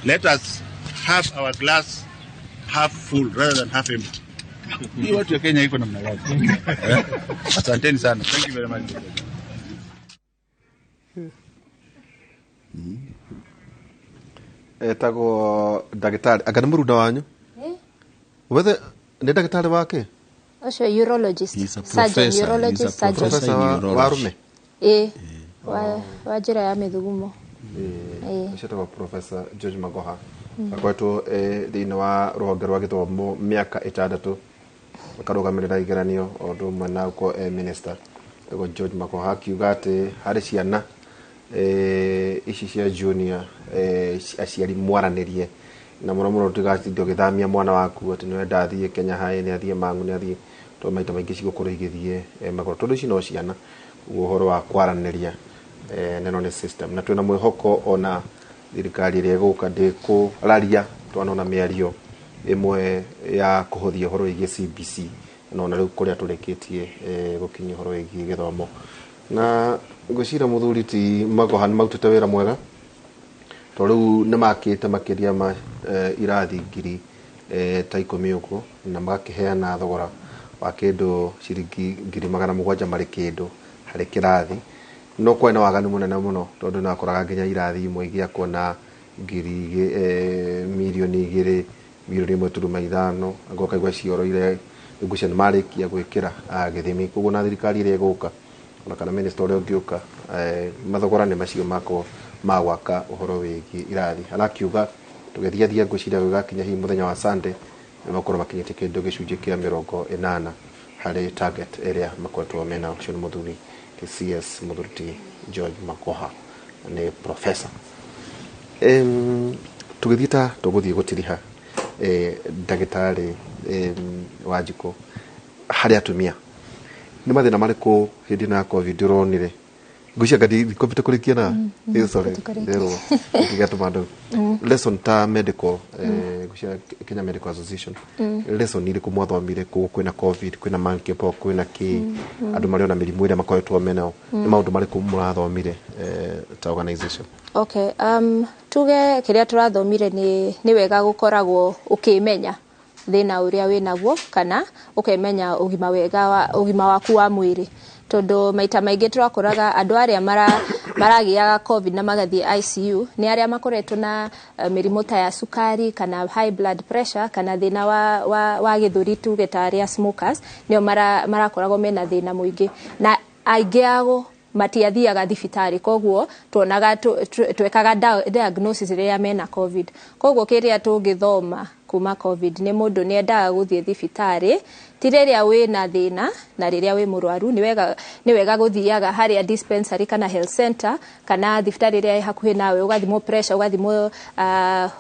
Let us have our glass half full rather than half empty. Hii watu ya Kenya iko namna gani? Asanteni sana. Thank you very much. Etago dagitari agana muruda wanyu? Whether ni dagitari wake? Osho urologist. He's a Surgeon, professor. urologist, He's a surgeon. professor in urology. Warume? Wajira ya mithugumo. Ichetagwo Professor George Magoha. Akoretwo thĩinĩ wa rũhonge rwa gĩthomo mĩaka 6 akarũgamĩrĩra igeranio o ũndũ ũmwe na gũkorwo minister ego George Magoha akiuga atĩ harĩ ciana ici cia junior aciari mwaranĩrie na mũno mũno tigatinde ũgĩthamia mwana waku atĩ nĩ wenda athiĩ Kenya High nĩ athiĩ Mang'u nĩ athiĩ to maita maingĩ cigũkorwo igĩthiĩ magoro tondũ ici no ciana ũhoro wa kwaranĩria neno nĩ system na twĩna mwĩhoko ona thirikari ĩrĩa ĩgũka ndĩkũraria twanona mĩario ĩmwe ya kũhũthia ũhoro wĩgiĩ CBC na ona rĩu kũrĩa tũrĩkĩtie gũkinyia ũhoro wĩgiĩ gĩthomo na ngwĩciria mũthuri ti Magoha nĩ marutĩte wĩra mwega to rĩu nĩ makĩte makĩria ma irathi ngiri ta 10 ũguo na magakĩheana thogora wa kĩndũ ciringi 700 marĩ kĩndũ harĩ kĩrathi no kwena waganu munene muno tondu na koraga nginya irathi imwe igiakwo na milioni 2 milioni 1.5 agoka igwa cioro ile ngucia marikia gwikira githimi kugo na thirikari ile guka ona kana minister ule ungiuka mathogora ni macio mako magwaka uhoro wigi irathi alakiuga tugethia ngucira gugakinya hi muthenya wa Sunday ni makorwo makinyite kindu gicunje kia 80 hari target area makwetwo mena ucio ni muthuri CS Ndereti George Magoha ni professor tugithita tuguthie gutiriha dagitari Wanjiko hari atumia ni mathina mariko hindi na covid ronire gucia gadi kompyuta kurikia na sorry ndero tigatumando lesson ta medical gucia Kenya Medical Association lesson ile kumwathomire kwina covid kwina monkeypox kwina ki andu mari ona mirimu ile makoretwo menao ni maundu mariko murathomire ta organization. Okay, tuge kiria turathomire ni wega gukoragwo ukimenya thina uria winaguo kana ukemenya ugima waku wa mwiri tondu maita maingi turakoraga andu aria maragiaga covid na magathie ICU ni aria makoretwo na mirimo ta ya sukari kana high blood pressure kana thina wa githuri tuge ta aria smokers nio marakoragwo mena thina muingi na aingi ago matiathiaga thibitari koguo tuonaga twekaga diagnosis ria mena covid koguo kiria tungithoma kuma covid ni mundu ni endaga guthie thibitari tireria wina thina na riria wi murwaru ni wega guthiaga haria dispensary kana health center kana thibitari ria hakuhi nawe ugathimo pressure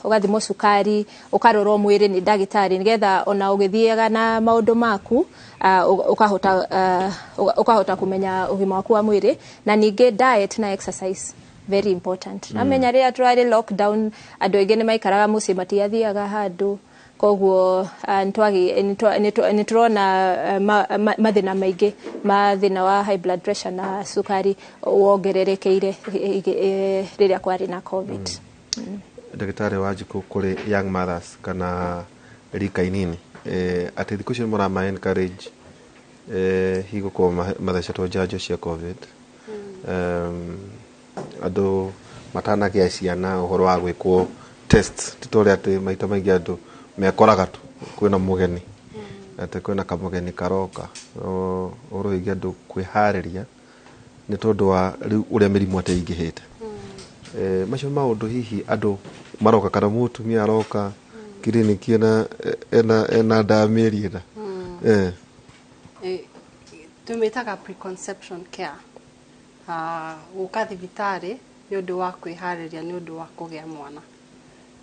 ugathimo sukari ukarorwo mwiri ni dagitari nigetha ona ugithiaga na maundu maku ukahota kumenya ugima waku wa mwiri na ninge diet na exercise very important amenya ria turari lockdown andu aingi ni maikaraga muci matiathiaga handu koguo ni turona mathina maingi mathina wa high blood pressure na sukari wongererekeire riria kwari na covid. Daktari Wanjiko kuri young mothers kana rika inini ati thiku cio murama encourage higuko mathecetwo njanjo cia covid andu matanagia ciana uhoro wa gwikwo test tutore ati maita maingi andu mekoraga tu kwina mugeni ati kwina kamugeni karoka oro ingi andu kwihariria ni tondu wa uria mirimu ate ingihite macio maundu hihi andu maroka kana mutumia aroka kliniki ena damiri ena tumetaga preconception care guka thibitari ni undu wa kwihariria ni undu wa kugia mwana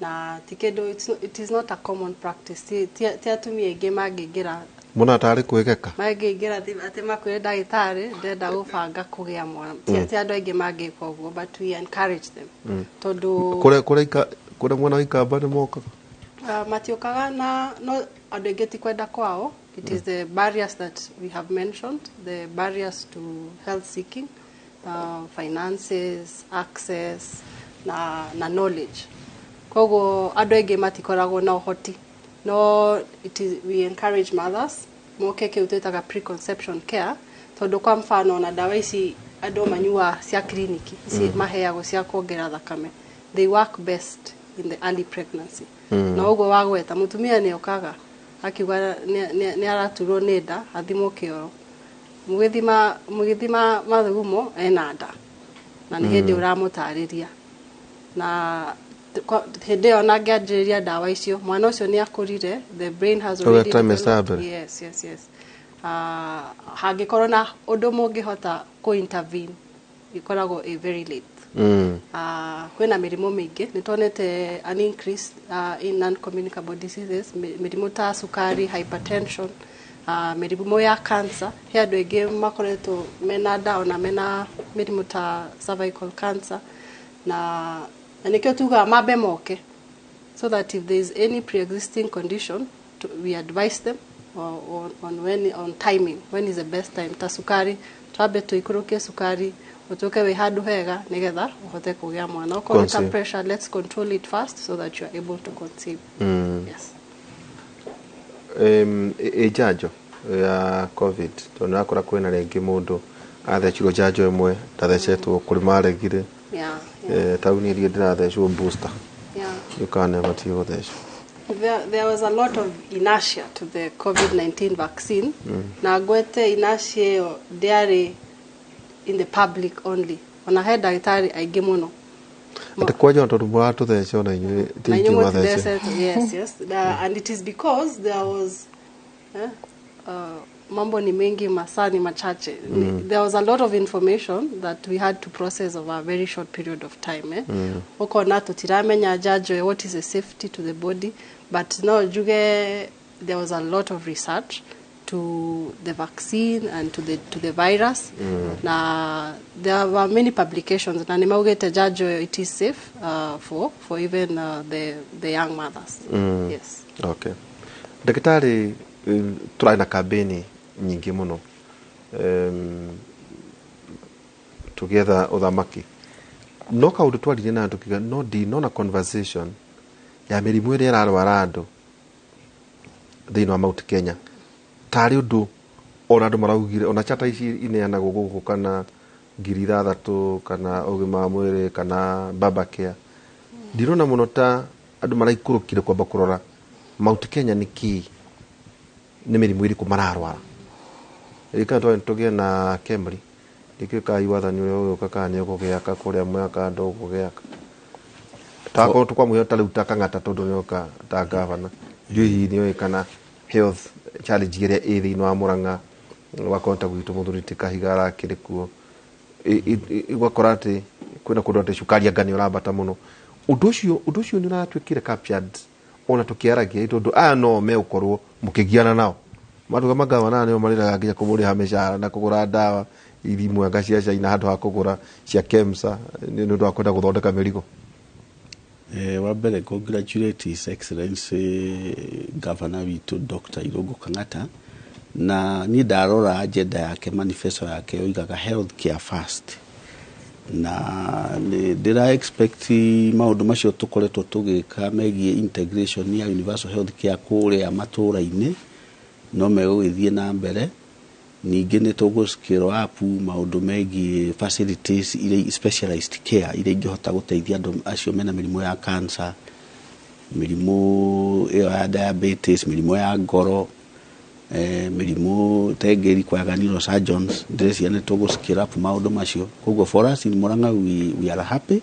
na tikedo it is not a common practice ti atumia ingi mangingira mona tari kwegeka magĩingĩra atĩ makwĩre ndagĩtarĩ ndenda gũbanga kũgĩa mwana ti andũ aingĩ mangĩka ũguo but we encourage them tondũ kũrĩa mwana wa ikamba nĩ mokaga matiũkaga na no andũ aingĩ ti kwenda kwao. It is the barriers that we have mentioned, the barriers to health seeking, finances, access na knowledge. Koguo andũ aingĩ matikoragwo na ũhoti. No, we encourage mothers moke kĩu twĩtaga preconception care tondũ kwa mfano na dawa ici andũ manyua cia kliniki ici maheagwo cia kuongerera thakame, they work best in the early pregnancy. Na ũguo wagweta mũtumia nĩ okaga akiuga nĩ araturwo nĩ nda athimwo kĩoro mũgĩthima mathugumo ena nda na nĩ hĩndĩ ũramũtarĩria na hĩndĩ ĩyo na ngĩanjĩrĩria dawa icio mwana ũcio nĩ akũrire, the brain has already developed. Yes. Hangĩkorwo na ũndũ mũngĩhota kũ-intervene ikoragwo very late. Kwĩna mĩrimũ mĩingĩ nĩ tuonete an increase in non-communicable diseases, mĩrimũ ta sukari, hypertension, mĩrimũ ya cancer. He andũ aingĩ makoretwo mena nda ona mena mĩrimũ ta cervical cancer na nikio tuga mambe moke so that if there is any pre-existing condition we advise them on timing, when is the best time. Ta sukari twabe tuikurukie sukari utuke we handu hega nigetha uhote kugĩa mwana. Okorwo ta pressure, let's control it first so that you are able to conceive. Yes. Ejanjo ya covid tona akora kwena rĩngĩ mũndũ athecirwo janjo ĩmwe ndathecetwo kũrĩ maregire tauni iria ndirathecwo booster. You can never tell this. There was a lot of inertia to the COVID-19 vaccine. Na gwete inertia diary in the public only. Ona he ndagĩtarĩ aingĩ mũno. Atakwaje tondu mũratũthece ona inyuĩ thingi wathece. Yes. And it is because there was mambo ni mengi masani machache. There was a lot of information that we had to process over a very short period of time. Uko na tutiramenya jajo what is the safety to the body, but no juge there was a lot of research to the vaccine and to the virus. Na there were many publications na nimaugete jajo it is safe for even the young mothers. Yes. Okay. Daktari turaina kampeni nyingi muno together uthamaki no kaundu twarire na andu kiga no na conversation ya mirimu ĩrĩa ĩrarwara andũ thĩinĩ wa Mount Kenya tari undu ona andu maraugire ona chata ici ineanagwo gũkũ kana 6,000 kana ũgima mwĩrĩ kana baba care ndirona muno ta andu maraikurukire kwamba kurora Mount Kenya niki nĩ mĩrimũ ĩrĩkũ mararwara ĩka tũgĩe na Kemri ndikĩka iwathani ũrĩa ũka kana ũkũgĩaka kũrĩa mwaka ndo ũkũgĩaka tako tukwamuyo taruta kangata tondu nyoka ta governor hihi nĩ kana health challenge ĩrĩa ĩ thĩinĩ wa Murang'a wa konta gwitũ Mũthuriti Kahiga kĩrĩ kuo igwakora atĩ kwĩna kũndũ atĩ cukari ngani ũrambata mũno ũndũ ũcio nĩ ũratwĩkire captured ona tukiaragia tondu aya no me ukorwo mukigiana nao maruga magavana nio mariraga nginya kumuriha mishahara na kugura ndawa irimwe ngacia China handu ha kugura cia KEMSA ni ndu akwenda guthondeka mirigo. Wa mbere congratulate His Excellency Governor witu Dr. Irungu Kang'ata na ni ndarora agenda yake manifesto yake oigaga health care first na ndira expect maundu macio tukoretwo tugika megie integration ya universal health care kũrĩa matũra-inĩ no megũgĩthiĩ na mbere ningĩ nĩ tũgũskĩrwo up maundu megie facilities iria specialized care iria ingĩhota gũteithia andũ acio mena mĩrimũ ya cancer, mĩrimũ ya diabetes, mĩrimũ ya ngoro, mĩrimũ tengeri kwaga neurosurgeons ndĩreciria nĩ tũgũskĩra up maundu macio. Koguo for us in Murang'a we are happy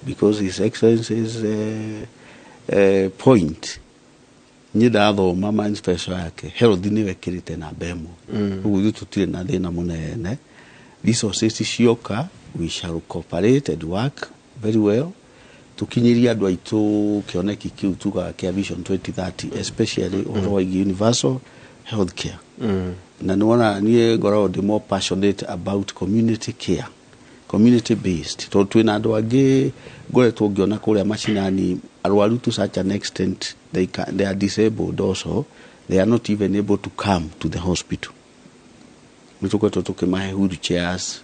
because His Excellency's point nĩ ndathoma manifesto yake health nĩ wekĩrĩte na bemo ũguo tutirĩ na thĩna mũnene. Resources cioka we shall cooperate and work very well tukinyiria andũ aitũ kĩoneki kĩu tuga kĩa Vision 2030 especially ũhoro wa universal healthcare na niwona niä ngoragwo ndä more passionate about community care, community based, tondå twä na andå angä ngoretwo ngĩona kũrĩa macinani arwaru to such an extent they are disabled also, they are not even able to come to the hospital. Nĩ tũkoretwo tũkĩmahe wheelchairs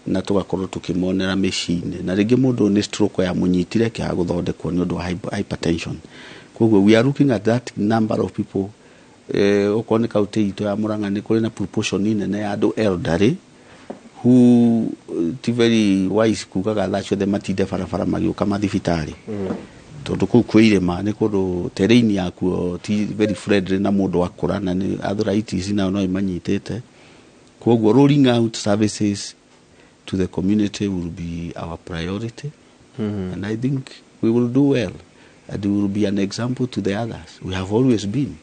na tũgakorwo tũkĩmonera mĩciĩ-inĩ, na rĩngĩ mũndũ nĩ stroke ya mũnyitire kĩaga gũthondekwo nĩ ũndũ wa hypertension. Koguo we are looking at that number of people. Okorwo nĩ kaũntĩ itũ ya Mũrang'a nĩ kũrĩ na proportion nene ya andũ elderly who ti very wise kugaga thaa ciothe matinde barabara magĩũka mathibitarĩ, tondũ kũu kwĩ irĩma nĩ kũndũ terrain yakuo ti very friendly na mũndũ akũra, na nĩ arthritis nayo no imanyitĩte. Koguo rolling out services to the community will be our priority, and I think we will do well, and we will be an example to the others. We have always been.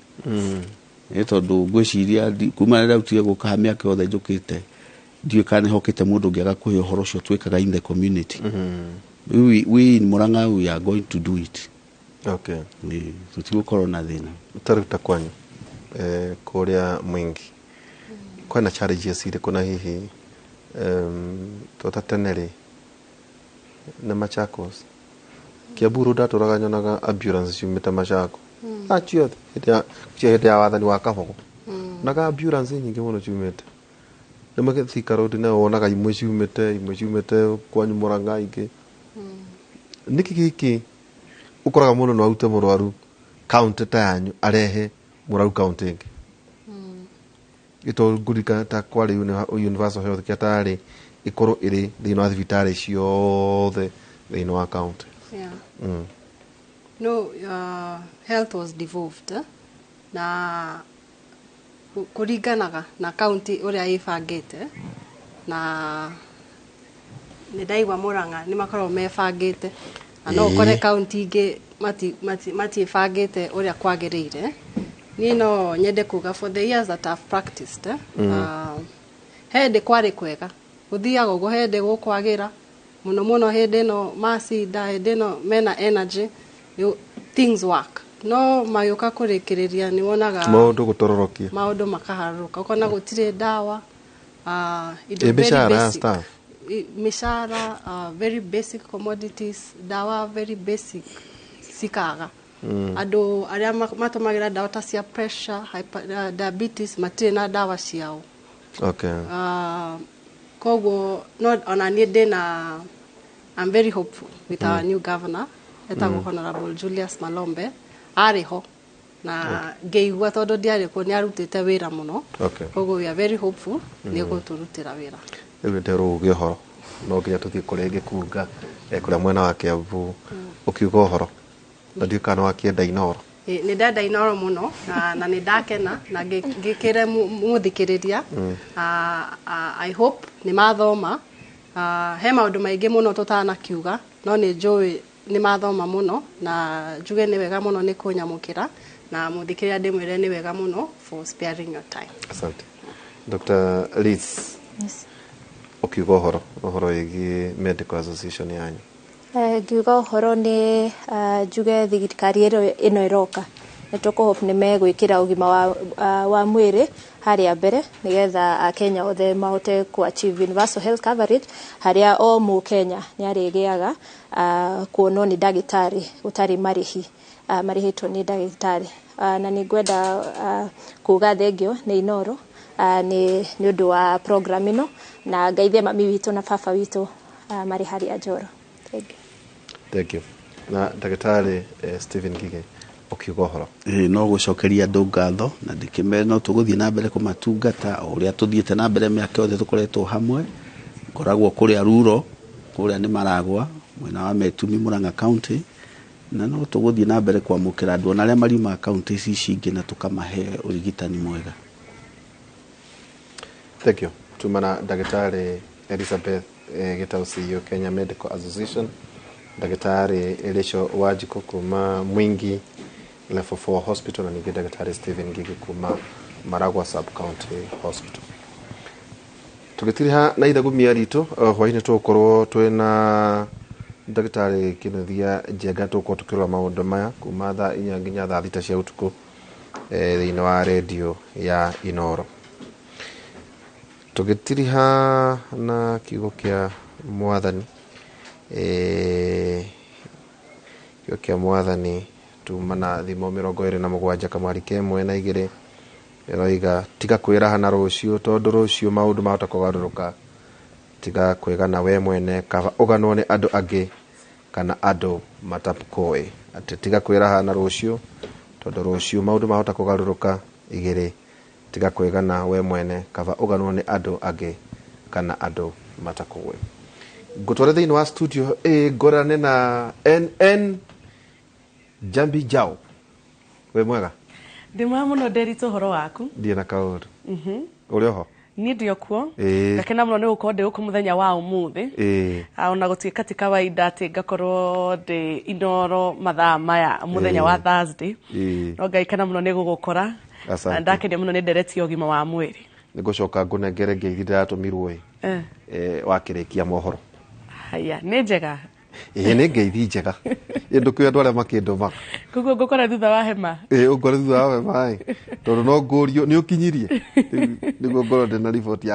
Tondũ ngwĩciria kuma rĩrĩa utire gũka mĩaka yothe njũkĩte ndiũĩ kana nĩhokĩte mũndũ ũngĩaga kũhe ũhoro ũcio twĩkaga in the community. We in Mũrang'a we are going to do it. Okay. Tutigũkorwo na thĩna. Taruta kwanyu kũrĩa Mwingi kwĩna challenges irĩkũ na hihi tũtatenere na Machakos Kiambu ndatũraga nyonaga ambulance ciumĩte Machakos acio hĩndĩ ya wathani wa Kabogo naga ambulance nyingĩ mũno ciumĩte nĩ magĩthika road na wonaga imwe ciumĩte kwanyu Mũrang'a ingĩ niki giki ũkoraga mũno no aute mũrwaru county ta yanyu arehe mũrwaru county ingĩ ito ngurika ta kwari universal health care tari ikorwo iri thĩinĩ wa thibitarĩ ciothe thĩinĩ wa county. No, health was devolved na kuringanaga na county ũrĩa ĩbangĩte, na nĩ ndaigua Mũrang'a nĩ makoragwo mebangĩte na no ũkore county ingĩ matiĩbangĩte ũrĩa kwagĩrĩire. Niĩ no nyende kuga for the years that I've practiced hĩndĩ kwarĩ kwega gũthiaga ũguo, hĩndĩ gũkwagĩra mũno hĩndĩ ĩno macinda, hĩndĩ ĩno mena energy, things work. No magĩũka kũrĩkĩrĩria nĩ wonaga maũndũ gũtororokia, maũndũ makaharũrũka, ũkona gũtirĩ ndawa, mĩcara, very basic commodities, ndawa very basic cikaga. Andũ arĩa matũmagĩra ndawa ta cia pressure, diabetes matirĩ na ndawa ciao. Okay. Koguo ona niĩ ndĩna, I'm very hopeful with our new governor etagwo Honorable Julius Malombe ariho na ngeigua tondũ ndiarĩ kuo nĩ arutĩte wĩra mũno. Koguo we are very hopeful nĩ gũtũrutĩra wĩra. Rĩu nderwo ũgĩ ũhoro no nginya tũthiĩ kũrĩa ĩngĩkunga kũrĩa mwena wa Kiambu ũkiuga ũhoro na ndiũĩ kana wakĩenda Inoro. Nĩ ndenda Inoro mũno na nĩ ndakena na ngĩkĩre mũthikĩrĩria. I hope nĩ mathoma, he maũndũ maingĩ mũno tũtanakiuga no nĩ njũĩ nĩ mathoma mũno, na njuge nĩ wega mũno nĩ kũnyamũkĩra na mũthikĩrĩria ndĩmwĩre nĩ wega mũno for sparing your time. Asante. Dr. Liz. Yes. Ũkiuga ũhoro wĩgiĩ medical association yanyu. Ngiuga ũhoro nĩ njuge thirikari ĩno ĩroka nĩ tũkũhope nĩ megwĩkĩra ũgima wa mwĩrĩ harĩa mbere nĩgetha Akenya othe mahote ku achieve universal health coverage, harĩa o Mũkenya nĩ arĩgĩaga kuonwo nĩ ndagĩtarĩ ũtarĩ marĩhi, marĩhĩtwo nĩ ndagĩtarĩ. Na nĩ ngwenda kuga thengio nĩ Inoro nĩ ũndũ wa program ĩno, na ngaithie mami witũ na baba witũ marĩ harĩa Njoro. Thank you. Thank you. Na ndagĩtarĩ Stephen Gige ũkiuga ũhoro. No gũcokeria andũ ngatho na ndĩkĩmere no tũgũthiĩ na mbere kũmatungata o ũrĩa tũthiĩte na mbere mĩaka yothe tũkoretwo hamwe. Koragwo kũrĩa Ruro, kũrĩa nĩ Maragwa, mwena wa Metumi, Mũrang'a County, na no tũgũthiĩ na mbere kwamũkĩra andũ arĩa mariuma county ici ingĩ na tũkamahe ũrigitani mwega. Thank you. Tumana ndagĩtarĩ Elizabeth Gitau CEO Kenya Medical Association, ndagĩtarĩ Elisho Wanjiko kuma Mwingi Level 4 Hospital, na ningĩ ndagĩtarĩ Stephen Gigi kuma Maragwa Sub County Hospital. Tũgĩtiriha na ithagumia ritũ hwainĩ tũkorwo twĩna ndagĩtarĩ Kĩnuthia Njenga tũkorwo tũkĩrora maũndũ maya kuma thaa 4 nginya thaa 6 cia ũtukũ. thĩinĩ wa redio ya Inoro. Tũgĩtiriha na kiugo kĩa mwathani, kiugo kĩa mwathani tuma na thimo 27 kamwari kemwe na 2 eroiga tiga kwĩraha na rũciũ tondũ rũciũ maũndũ mahota kũgarũrũka, tiga kwĩgana we mwene kaba ũganwo nĩ andũ angĩ kana andũ matakũĩ. Atĩ tiga kwĩraha na rũciũ tondũ rũciũ maũndũ mahota kũgarũrũka. 2 tiga kwĩgana we mwene kaba ũganwo nĩ andũ angĩ kana andũ matakũĩ. Ngũtware thĩinĩ wa studio ngorane na NN Jambi Jao. We mwega? Ndi mwega muno Ndereti, ũhoro waku? Ndiĩ na kaũndũ. Ũrĩ oho? Niĩ ndĩ okuo. Ngakena mũno nĩ gũkorwo ndĩ gũkũ mũthenya wa ũmũthĩ. Ona gũtuĩka ti kawaida atĩ ngakorwo ndĩ Inoro mathaa maya mũthenya wa Thursday. No ngaikena mũno nĩ gũgũkora. Ndakenia mũno nĩ Ndereti ũgima wa mwĩrĩ. Nĩngũcoka ngũnengere ngeithi ndiratũmirwo wakĩrĩkia mohoro. Haya, nĩ njega. Nĩ ngeithi njega. Ndũkĩoya andũ arĩa makĩndũmaga. Koguo ngũkora thutha wa hema. Ũkore thutha wa hema tondũ no ngũrio nĩ ũkinyirie. Nĩguo ngorwo ndĩ na riboti ya